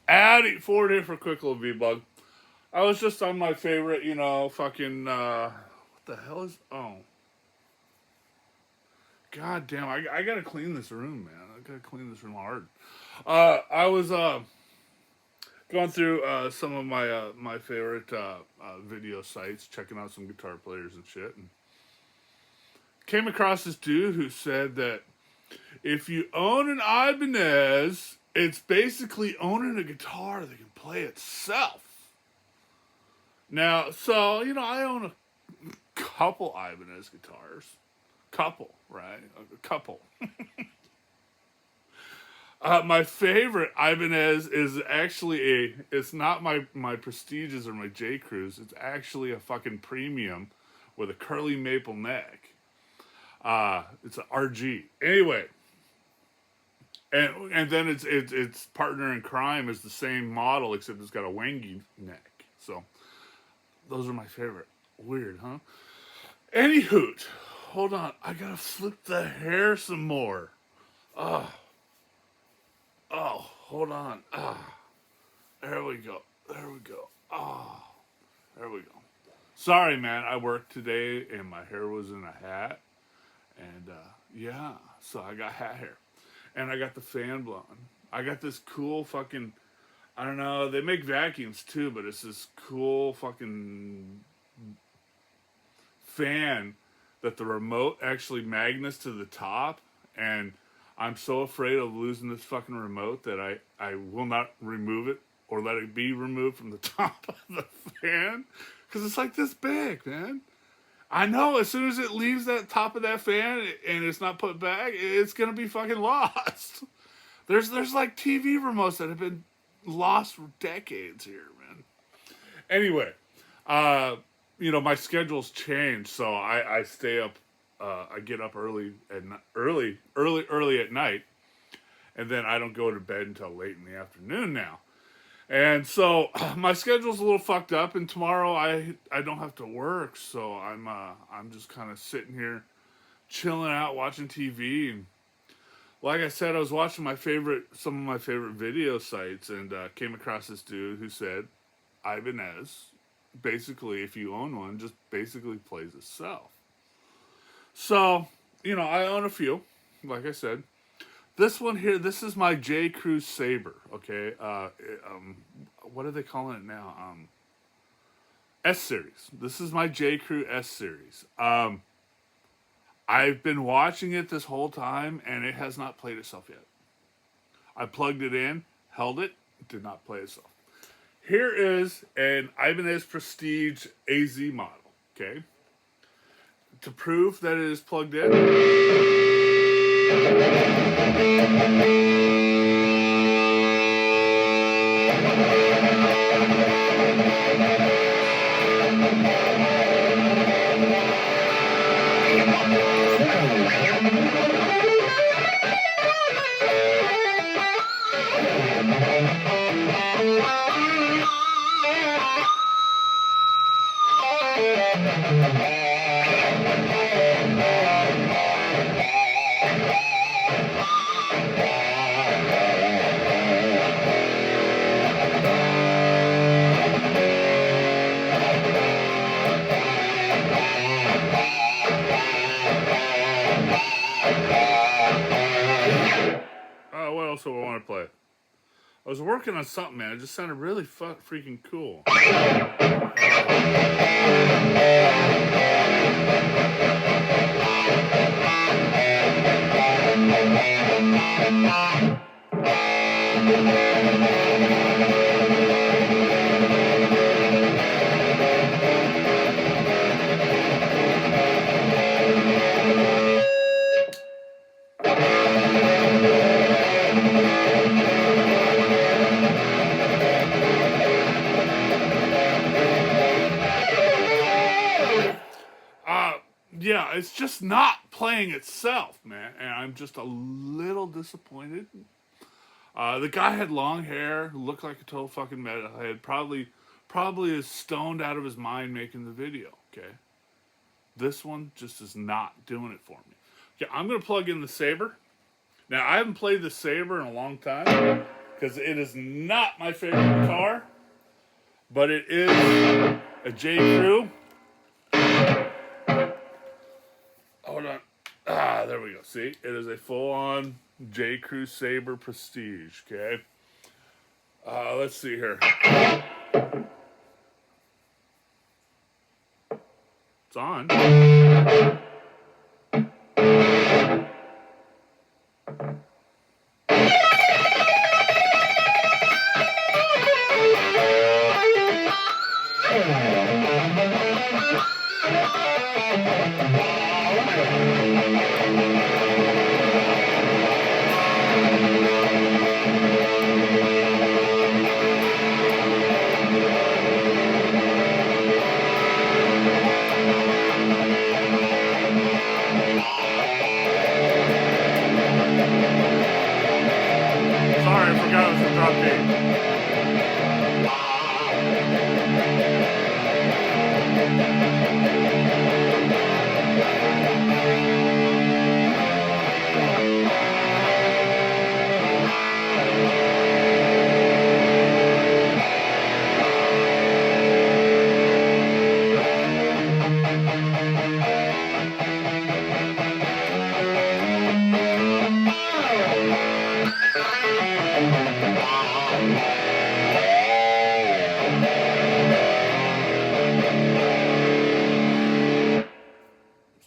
Adding 4 different quick little V-Bug. I was just on my favorite, fucking, what the hell is, oh. God damn, I gotta clean this room, man. I gotta clean this room hard. I was, going through, some of my favorite, video sites, checking out some guitar players and shit, and came across this dude who said that if you own an Ibanez, it's basically owning a guitar that can play itself. Now, so, I own a couple Ibanez guitars. Couple, right? A couple. My favorite Ibanez is actually it's not my Prestiges or my J. Crews. It's actually a fucking premium with a curly maple neck. It's an RG. Anyway, and then its partner in crime is the same model except it's got a wangy neck. So those are my favorite. Weird, huh? Anywho, hold on. I gotta flip the hair some more. Oh, hold on. There we go. There we go. Oh, there we go. Sorry, man. I worked today and my hair was in a hat. And, yeah. So I got hat hair. And I got the fan blowing. I got this cool fucking, I don't know, they make vacuums too, but it's this cool fucking fan that the remote actually magnets to the top. And I'm so afraid of losing this fucking remote that I will not remove it or let it be removed from the top of the fan. Because it's like this big, man. I know as soon as it leaves that top of that fan and it's not put back, it's going to be fucking lost. There's like TV remotes that have been lost for decades here, man. Anyway, my schedule's changed, so I stay up. I get up early at night, and then I don't go to bed until late in the afternoon now. And so my schedule's a little fucked up, and tomorrow I don't have to work, so I'm just kind of sitting here, chilling out, watching TV. And like I said, I was watching some of my favorite video sites, and came across this dude who said Ibanez, basically, if you own one, just basically plays itself. So, I own a few, like I said. This one here, this is my J. Crew Sabre, okay? What are they calling it now? S Series. This is my J. Crew S Series. I've been watching it this whole time, and it has not played itself yet. I plugged it in, held it, did not play itself. Here is an Ibanez Prestige AZ model, okay? To prove that it is plugged in. What else do I want to play? I was working on something, man. It just sounded really freaking cool. Yeah, it's just not playing itself, man, and I'm just a little disappointed. The guy had long hair, looked like a total fucking metalhead, probably is stoned out of his mind making the video, okay? This one just is not doing it for me. Okay, I'm going to plug in the Sabre. Now, I haven't played the Sabre in a long time. because it is not my favorite guitar, but it is a J. Crew. Hold on. There we go. See, it is a full-on J. Crew Sabre Prestige. Okay. Let's see here. It's on. Sorry, I forgot it was a drop beat.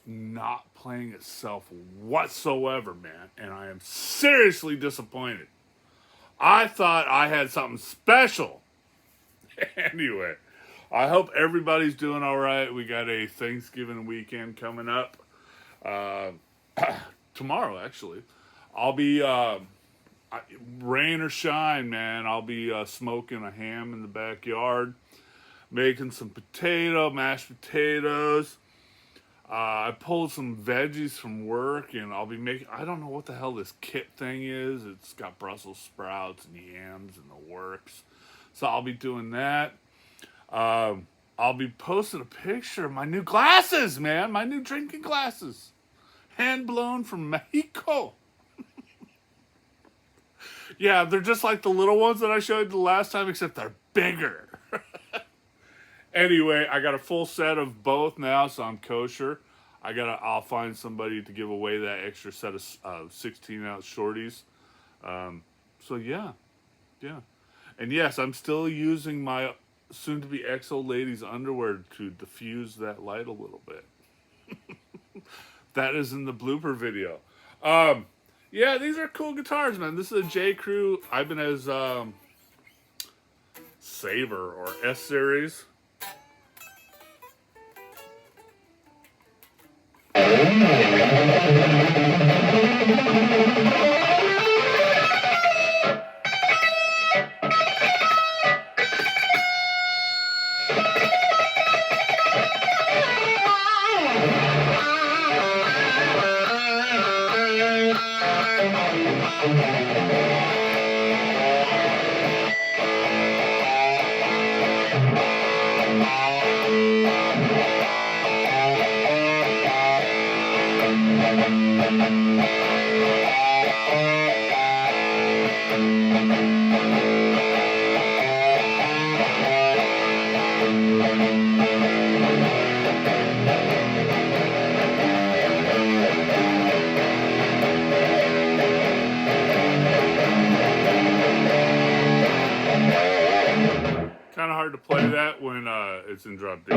Not playing itself whatsoever, man, and I am seriously disappointed. I thought I had something special. Anyway, I hope everybody's doing all right. We got a Thanksgiving weekend coming up. Tomorrow, actually. I'll be, rain or shine, man, I'll be smoking a ham in the backyard, making some mashed potatoes. I pulled some veggies from work, and I'll be making, I don't know what the hell this kit thing is. It's got Brussels sprouts and yams and the works. So I'll be doing that. I'll be posting a picture of my new glasses, man. My new drinking glasses. Hand blown from Mexico. Yeah, they're just like the little ones that I showed you the last time, except they're bigger. Anyway, I got a full set of both now, so I'm kosher. I'll find somebody to give away that extra set of 16-ounce shorties. So yeah. And yes, I'm still using my soon-to-be ex-old lady's underwear to diffuse that light a little bit. That is in the blooper video. Yeah, these are cool guitars, man. This is a J. Crew Ibanez Sabre or S series. Kind of hard to play that when it's in drop D.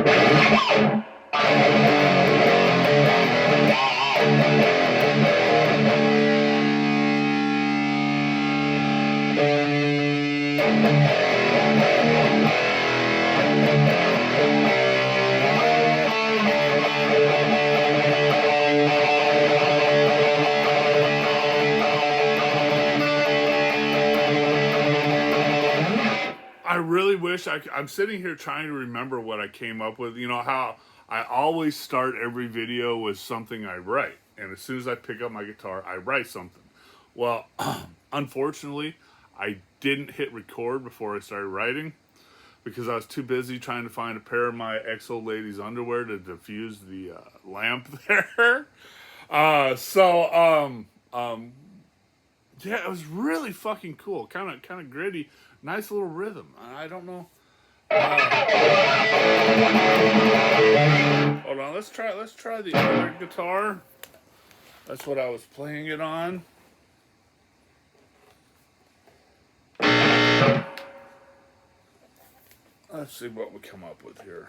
I really wish I'm sitting here trying to remember what I came up with. You know how I always start every video with something I write. And as soon as I pick up my guitar, I write something. Well, unfortunately, I didn't hit record before I started writing because I was too busy trying to find a pair of my ex-old lady's underwear to diffuse the lamp there. So Yeah, it was really fucking cool. Kind of gritty. Nice little rhythm. I don't know. Hold on, let's try the other guitar. That's what I was playing it on. Let's see what we come up with here.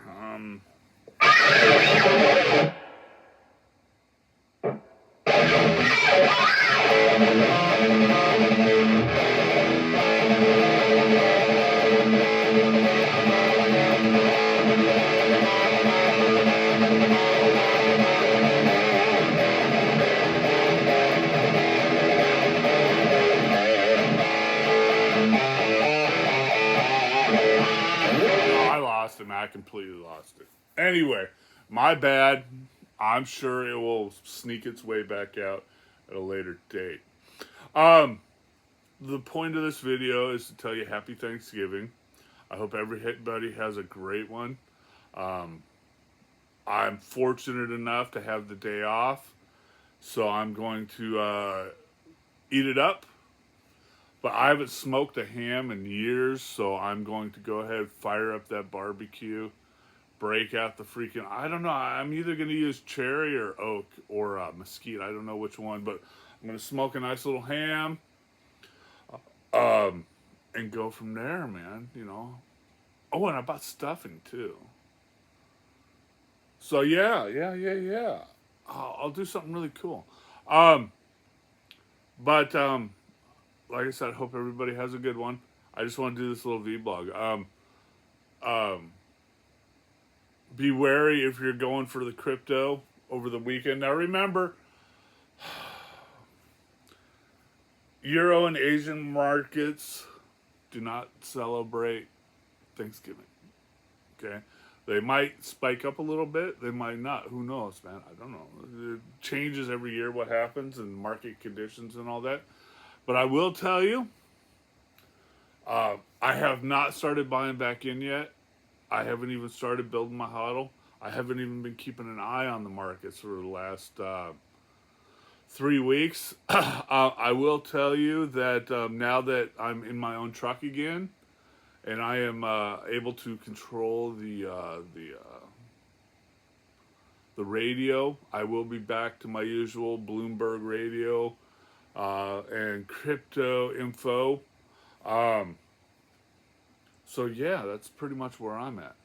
I lost it, man. I completely lost it. Anyway, my bad. I'm sure it will sneak its way back out at a later date. Um, the point of this video is to tell you happy Thanksgiving. I hope everybody has a great one. Um, I'm fortunate enough to have the day off, so I'm going to eat it up. But I haven't smoked a ham in years, so I'm going to go ahead, fire up that barbecue, break out the freaking, I don't know, I'm either going to use cherry or oak or mesquite. I don't know which one, but I'm going to smoke a nice little ham and go from there, man, you know. Oh, and I bought stuffing, too. So, yeah. I'll do something really cool. Um, but like I said, I hope everybody has a good one. I just want to do this little vlog. Um, be wary if you're going for the crypto over the weekend. Now remember, Euro and Asian markets do not celebrate Thanksgiving. Okay? They might spike up a little bit. They might not. Who knows, man? I don't know. It changes every year what happens and market conditions and all that. But I will tell you, I have not started buying back in yet. I haven't even started building my hodl. I haven't even been keeping an eye on the markets for the last 3 weeks. I will tell you that now that I'm in my own truck again, and I am able to control the radio, I will be back to my usual Bloomberg radio and crypto info. So yeah, that's pretty much where I'm at.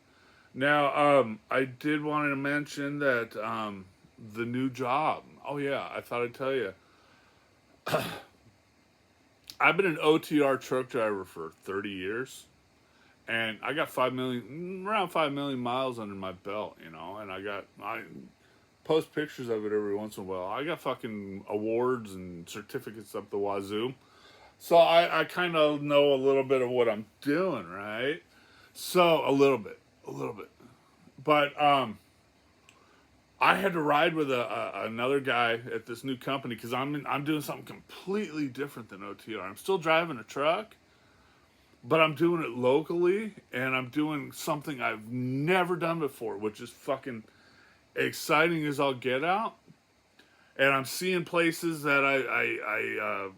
Now, I did want to mention that the new job. Oh yeah, I thought I'd tell you. I've been an OTR truck driver for 30 years, and I got around 5 million miles under my belt, you know. And I post pictures of it every once in a while. I got fucking awards and certificates up the wazoo. So I kind of know a little bit of what I'm doing, right? So a little bit. But I had to ride with another guy at this new company because I'm doing something completely different than OTR. I'm still driving a truck, but I'm doing it locally, and I'm doing something I've never done before, which is fucking exciting as all get out. And I'm seeing places that I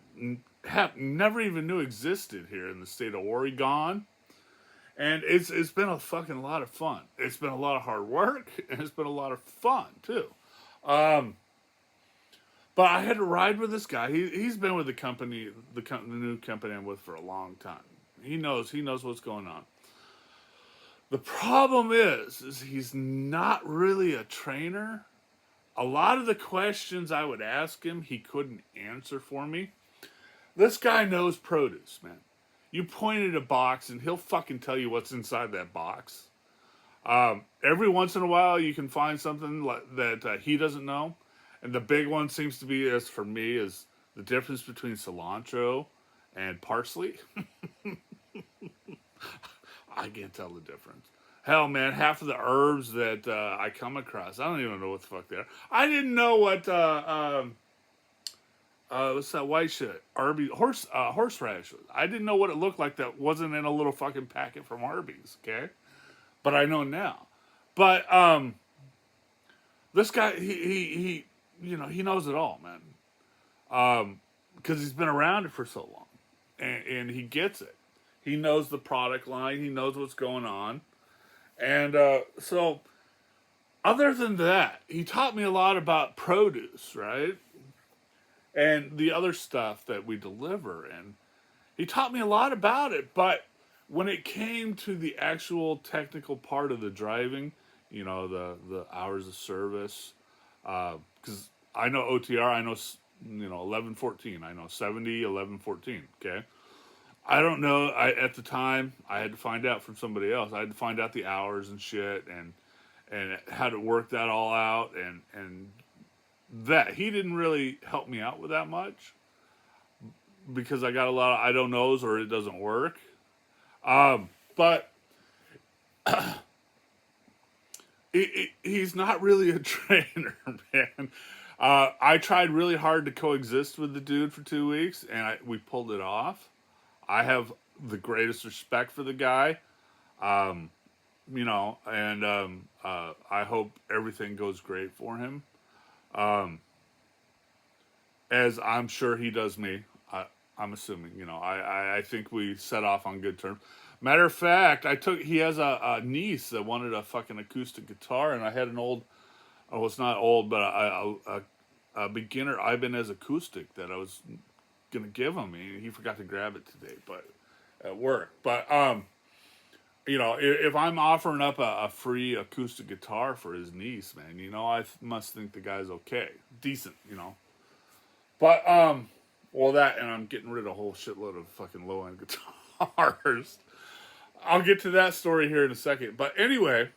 have never even knew existed here in the state of Oregon. And it's been a fucking lot of fun. It's been a lot of hard work, and it's been a lot of fun too. Um, but I had to ride with this guy. He's been with the company, the new company I'm with for a long time. He knows what's going on. The problem is he's not really a trainer. A lot of the questions I would ask him, he couldn't answer for me. This guy knows produce, man. You point at a box and he'll fucking tell you what's inside that box. Every once in a while you can find something that he doesn't know. And the big one seems to be, as for me, is the difference between cilantro and parsley. I can't tell the difference. Hell, man, half of the herbs that I come across, I don't even know what the fuck they are. I didn't know what what's that white shit? Arby's horseradish. I didn't know what it looked like that wasn't in a little fucking packet from Arby's, okay? But I know now. But this guy he you know, he knows it all, man. because he's been around it for so long, and he gets it. He knows the product line. He knows what's going on, and so other than that, he taught me a lot about produce, right, and the other stuff that we deliver, and he taught me a lot about it. But when it came to the actual technical part of the driving, the hours of service, because I know OTR, I know 1114, I know 70 1114. Okay, I don't know. At the time I had to find out from somebody else. I had to find out the hours and shit, and how to work that all out, and that he didn't really help me out with that much because I got a lot of I don't knows or it doesn't work. But he's not really a trainer, man. I tried really hard to coexist with the dude for 2 weeks, and we pulled it off. I have the greatest respect for the guy, and I hope everything goes great for him, as I'm sure he does me. I'm assuming, I think we set off on good terms. Matter of fact, he has a niece that wanted a fucking acoustic guitar, and I had an old, oh, it's not old, but a beginner Ibanez acoustic that I was gonna give him. He forgot to grab it today, but at work. But if I'm offering up a free acoustic guitar for his niece, man, I must think the guy's okay, decent, But well, that, and I'm getting rid of a whole shitload of fucking low end guitars. I'll get to that story here in a second. But anyway,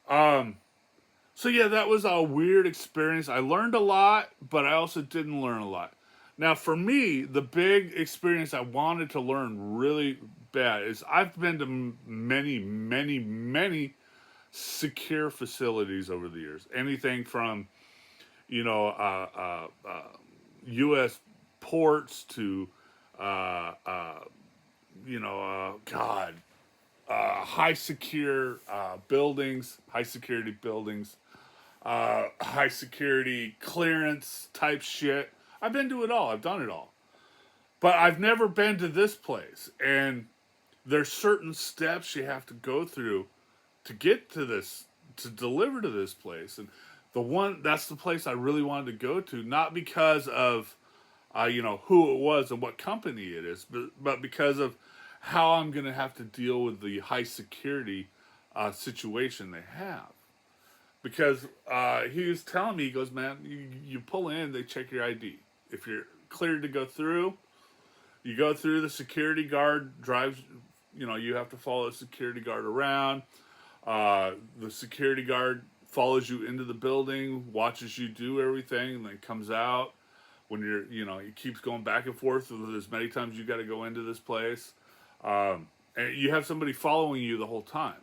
so yeah, that was a weird experience. I learned a lot, but I also didn't learn a lot. Now, for me, the big experience I wanted to learn really bad is I've been to many, many, many secure facilities over the years. Anything from, U.S. ports to, God, high secure buildings, high security buildings, high security clearance type shit. I've been to it all. I've done it all. But I've never been to this place. And there's certain steps you have to go through to get to this, to deliver to this place. And that's the place I really wanted to go to, not because of, who it was and what company it is, but because of how I'm going to have to deal with the high security situation they have. Because he was telling me, he goes, man, you pull in, they check your ID. If you're cleared to go through, you go through, the security guard drives, you have to follow the security guard around. The security guard follows you into the building, watches you do everything, and then comes out. When he keeps going back and forth as many times you got to go into this place. And you have somebody following you the whole time.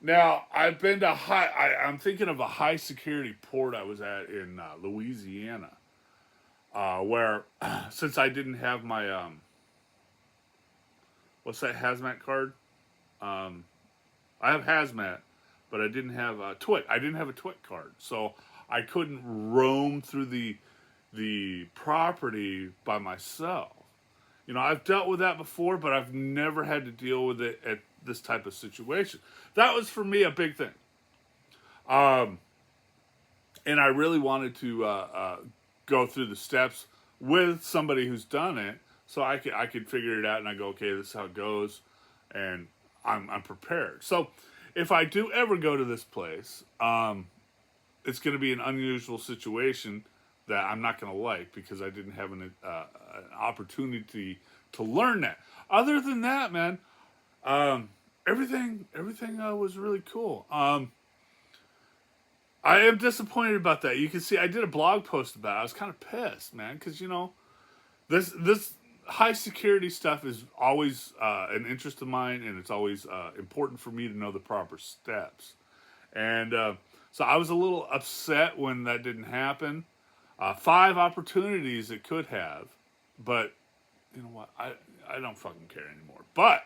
Now, I've been to I'm thinking of a high security port I was at in Louisiana, where since I didn't have my what's that hazmat card? I have hazmat, but I didn't have a TWIC. I didn't have a TWIC card, so I couldn't roam through the property by myself. I've dealt with that before, but I've never had to deal with it at this type of situation. That was for me a big thing. And I really wanted to go through the steps with somebody who's done it, so I could figure it out, and I go, okay, this is how it goes, and I'm prepared. So if I do ever go to this place, it's going to be an unusual situation that I'm not going to like because I didn't have an opportunity to learn that. Other than that, man, everything was really cool. I am disappointed about that. You can see I did a blog post about it. I was kind of pissed, man, because this high security stuff is always an interest of mine, and it's always important for me to know the proper steps. And so I was a little upset when that didn't happen. 5 opportunities it could have, but you know what? I don't fucking care anymore. But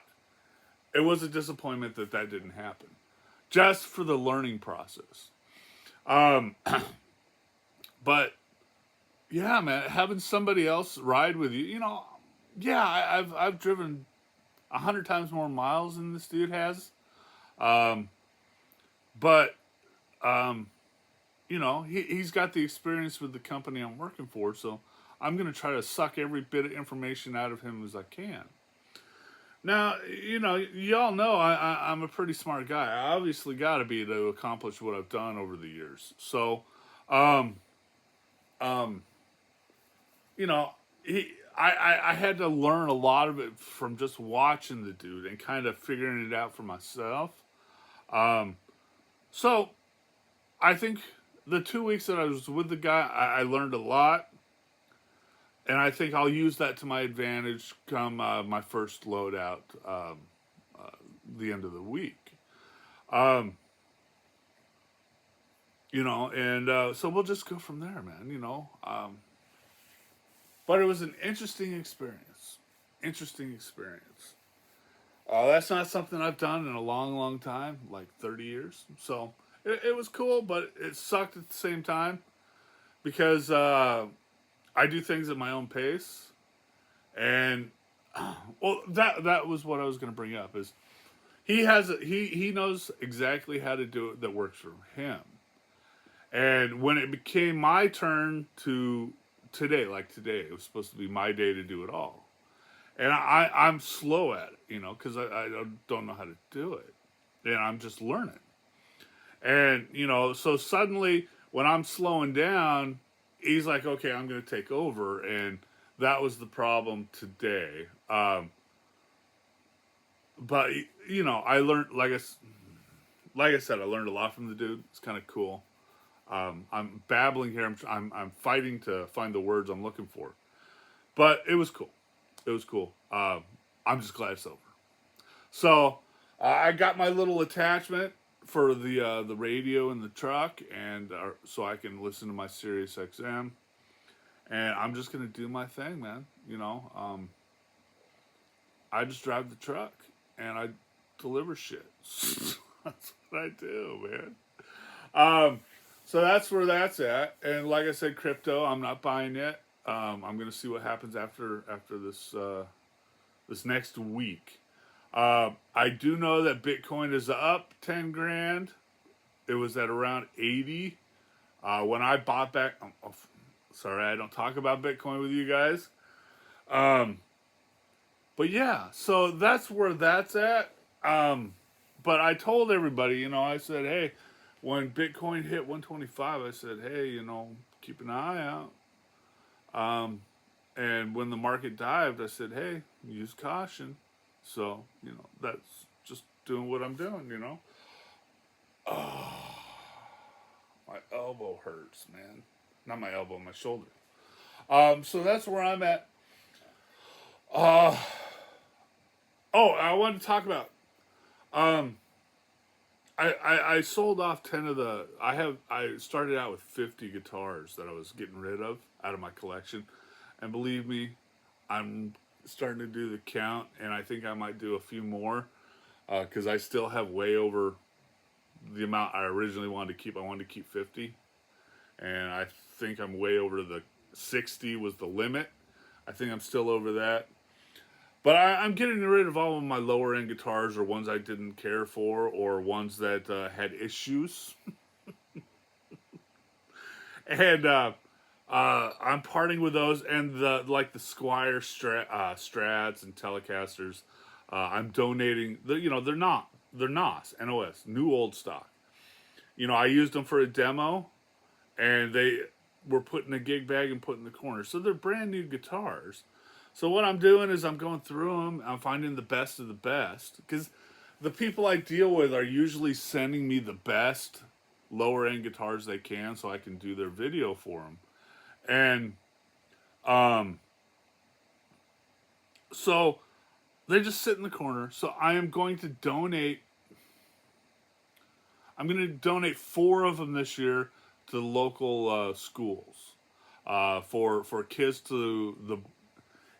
it was a disappointment that didn't happen, just for the learning process. But yeah, man, having somebody else ride with you, you know, yeah, I've driven 100 times more miles than this dude has, um, but um, you know, he's got the experience with the company I'm working for, so I'm gonna try to suck every bit of information out of him as I can. Now, you know, y'all know I'm a pretty smart guy. I obviously got to be to accomplish what I've done over the years. So, um, um, you know, I had to learn a lot of it from just watching the dude and kind of figuring it out for myself. Um, so I think the 2 weeks that I was with the guy, I learned a lot, and I think I'll use that to my advantage come my first loadout, uh, the end of the week. Um, you know, and so we'll just go from there, man. You know, but it was an interesting experience. Interesting experience. That's not something I've done in a long, long time, like 30 years. So it was cool, but it sucked at the same time because I do things at my own pace, and well, that was what I was going to bring up. Is he knows exactly how to do it that works for him. And when it became my turn to today, like today, it was supposed to be my day to do it all. And I'm slow at it, you know, because I don't know how to do it. And I'm just learning. And, you know, so suddenly when I'm slowing down, he's like, okay, I'm going to take over. And that was the problem today. But, you know, I learned, like I said, I learned a lot from the dude. It's kind of cool. I'm babbling here. I'm fighting to find the words I'm looking for. But it was cool. It was cool. I'm just glad it's over. So I got my little attachment for the radio in the truck, and so I can listen to my Sirius XM. And I'm just gonna do my thing, man. You know, I just drive the truck and I deliver shit. That's what I do, man. Um, so that's where that's at. And like I said, crypto, I'm not buying yet. I'm gonna see what happens after this next week. I do know that Bitcoin is up 10 grand. It was at around 80 when I bought back. Sorry, I don't talk about Bitcoin with you guys. Um, but yeah, so that's where that's at. But I told everybody, you know, I said, hey, when Bitcoin hit 125, I said, hey, you know, keep an eye out. And when the market dived, I said, hey, use caution. So, you know, that's just doing what I'm doing, you know. Oh, my elbow hurts, man. Not my elbow, my shoulder. So that's where I'm at. Uh, oh, I wanted to talk about. Um, I sold off 10 of the. I started out with 50 guitars that I was getting rid of out of my collection, and believe me, I'm starting to do the count, and I think I might do a few more because I still have way over the amount I originally wanted to keep. I wanted to keep 50, and I think I'm way over the 60 was the limit. I think I'm still over that. But I'm getting rid of all of my lower end guitars or ones I didn't care for or ones that had issues. And I'm parting with those and the like the Squire Strats and Telecasters. I'm donating. You know, they're NOS, new old stock. You know, I used them for a demo, and they were put in a gig bag and put in the corner. So they're brand new guitars. So what I'm doing is I'm going through them. I'm finding the best of the best because the people I deal with are usually sending me the best lower end guitars they can, so I can do their video for them. And um, so they just sit in the corner. So I am going to donate. I'm going to donate 4 of them this year to the local schools for kids to the.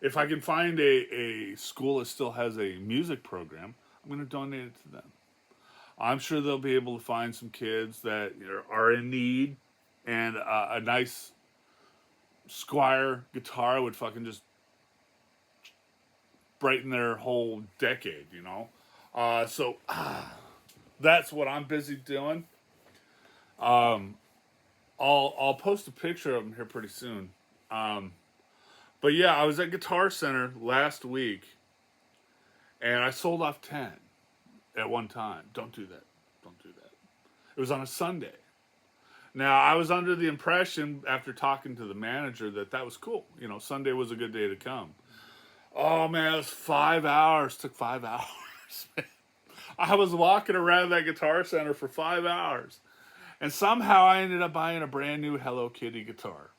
If I can find a school that still has a music program, I'm going to donate it to them. I'm sure they'll be able to find some kids that are in need and a nice Squire guitar would fucking just brighten their whole decade, you know? So that's what I'm busy doing. Um, I'll post a picture of them here pretty soon. Um, but yeah, I was at Guitar Center last week, and I sold off 10 at one time. Don't do that. Don't do that. It was on a Sunday. Now, I was under the impression after talking to the manager that that was cool. You know, Sunday was a good day to come. Oh man, it was 5 hours. Took 5 hours. I was walking around that Guitar Center for 5 hours. And somehow I ended up buying a brand new Hello Kitty guitar.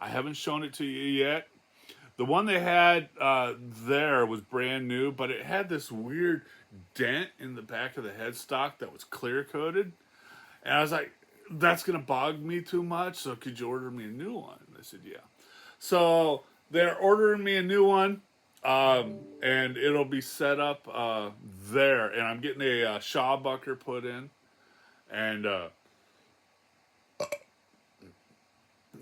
I haven't shown it to you yet. The one they had there was brand new, but it had this weird dent in the back of the headstock that was clear coated. And I was like, that's going to bog me too much, so could you order me a new one? And I said, yeah. So they're ordering me a new one, and it'll be set up there. And I'm getting a Shawbucker put in. And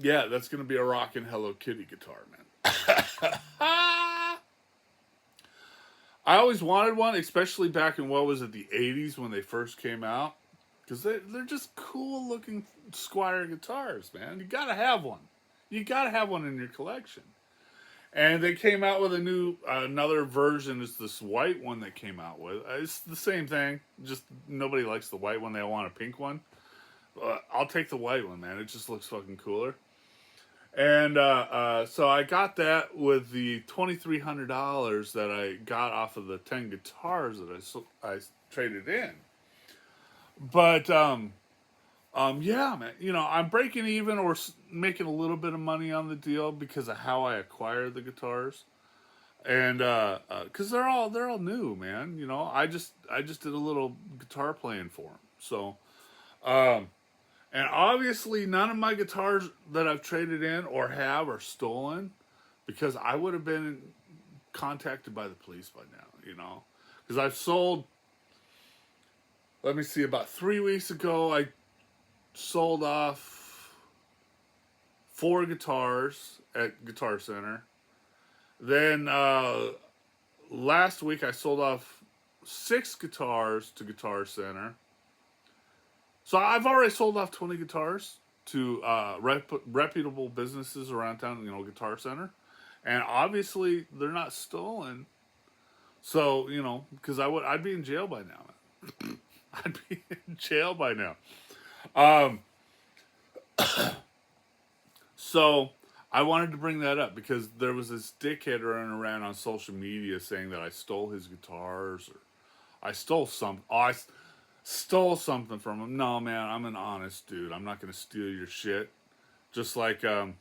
yeah, that's going to be a rockin' Hello Kitty guitar, man. I always wanted one, especially back in, what was it, the 80s when they first came out. Because they're just cool looking Squire guitars, man. You gotta have one. You gotta have one in your collection. And they came out with another version. It's this white one they came out with. It's the same thing. Just nobody likes the white one. They want a pink one. I'll take the white one, man. It just looks fucking cooler. And so I got that with the $2,300 that I got off of the 10 guitars that I traded in. But yeah, man. You know, I'm breaking even or making a little bit of money on the deal because of how I acquired the guitars, and because they're all new, man. You know, I just did a little guitar playing for them. So, and obviously none of my guitars that I've traded in or have are stolen, because I would have been contacted by the police by now. You know, because I've sold. Let me see. About 3 weeks ago, I sold off 4 guitars at Guitar Center. Then last week, I sold off 6 guitars to Guitar Center. So I've already sold off 20 guitars to reputable businesses around town. You know, Guitar Center, and obviously they're not stolen. So you know, because I'd be in jail by now. I'd be in jail by now. So I wanted to bring that up because there was this dickhead running around on social media saying that I stole his guitars, or I stole some. Oh, I stole something from him. No, man, I'm an honest dude. I'm not going to steal your shit. Just like you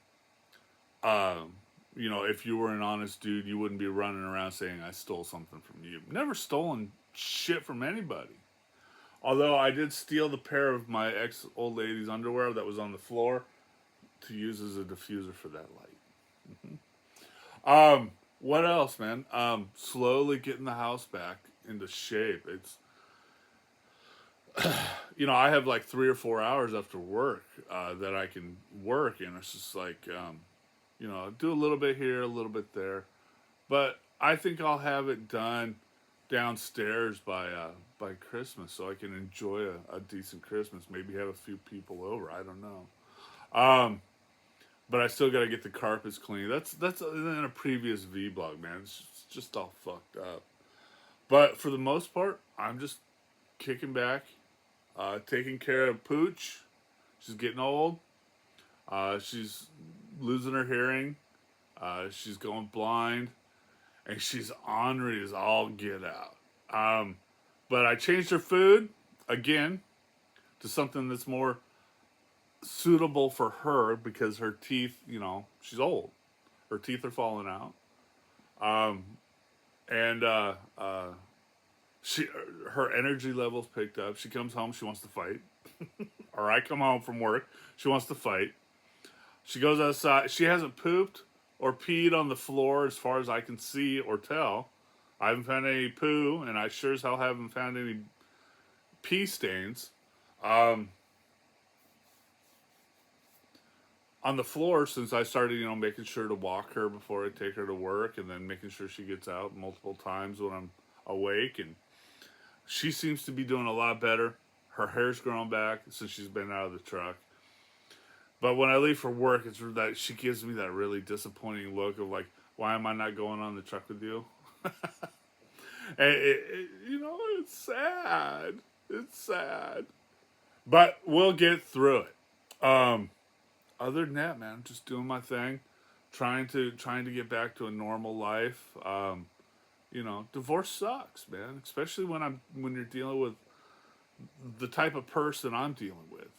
know, if you were an honest dude, you wouldn't be running around saying I stole something from you. Never stolen shit from anybody. Although I did steal the pair of my ex-old lady's underwear that was on the floor to use as a diffuser for that light. What else, man? Slowly getting the house back into shape. It's, you know, I have like 3 or 4 hours after work that I can work, and it's just like, you know, do a little bit here, a little bit there. But I think I'll have it done downstairs by Christmas, so I can enjoy a decent Christmas. Maybe have a few people over. I don't know. But I still got to get the carpets clean. That's in a previous vlog, man. It's just all fucked up. But for the most part, I'm just kicking back, taking care of Pooch. She's getting old. She's losing her hearing. She's going blind. And she's ornery as all get out. But I changed her food, again, to something that's more suitable for her because her teeth, you know, she's old. Her teeth are falling out. And her energy levels picked up. She comes home, she wants to fight. Or I come home from work, she wants to fight. She goes outside. She hasn't pooped or peed on the floor as far as I can see or tell. I haven't found any poo, and I sure as hell haven't found any pee stains. on the floor since I started, making sure to walk her before I take her to work, and then making sure she gets out multiple times when I'm awake. And she seems to be doing a lot better. Her hair's grown back since she's been out of the truck. But when I leave for work, it's that she gives me that really disappointing look of like, why am I not going on the truck with you? And it's sad. It's sad. But we'll get through it. Other than that, man, just doing my thing, trying to get back to a normal life. Divorce sucks, man, especially when you're dealing with the type of person I'm dealing with.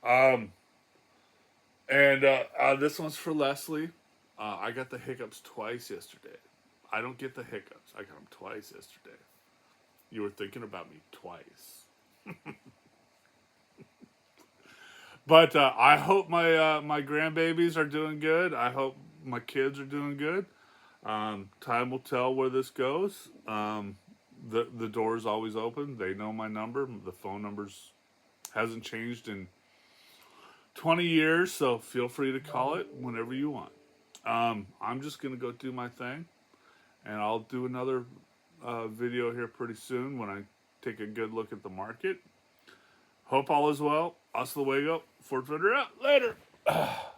Um, and this one's for Leslie. I got the hiccups twice yesterday. I don't get the hiccups. I got them twice yesterday. You were thinking about me twice. But I hope my grandbabies are doing good. I hope my kids are doing good. Time will tell where this goes. The door is always open. They know my number. The phone numbers hasn't changed in 20 years, so feel free to call it whenever you want. I'm just gonna go do my thing, and I'll do another video here pretty soon when I take a good look at the market. Hope all is well. Hasta luego. Fort Fender out. Later.